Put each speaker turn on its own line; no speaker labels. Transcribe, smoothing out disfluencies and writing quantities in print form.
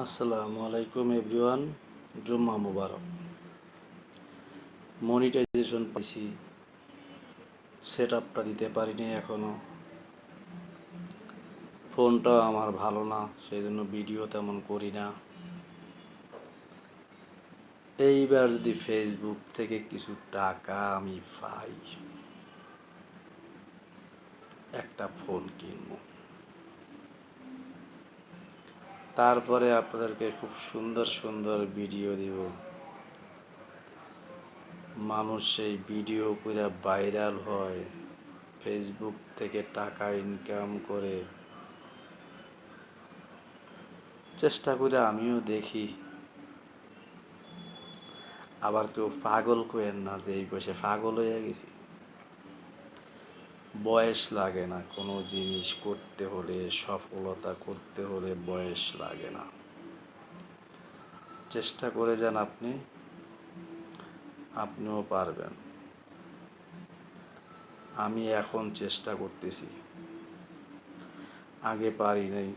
আসসালামু আলাইকুম এভরিওয়ান, জুম্মা মুবারক। মনিটাইজেশন পাইছি, সেট আপটা দিতে পারিনি এখনো। ফোনটাও আমার ভালো না, সেই জন্য ভিডিও তেমন করি না। এইবার যদি ফেসবুক থেকে কিছু টাকা আমি পাই, একটা ফোন কিনবো। তারপরে আপনাদেরকে খুব সুন্দর সুন্দর ভিডিও দিব। মানুষ সেই ভিডিও করে ভাইরাল হয়, ফেসবুক থেকে টাকা ইনকাম করে। চেষ্টা করে আমিও দেখি। আবার কেউ পাগল করেন না যে এই বয়সে পাগল হয়ে গেছি। বয়স লাগে না, কোনো জিনিস করতে হলে, সফলতা করতে হলে বয়স লাগে না। চেষ্টা করে যান, আপনিও পারবেন। আমি এখন চেষ্টা করতেছি, আগে পারি নাই,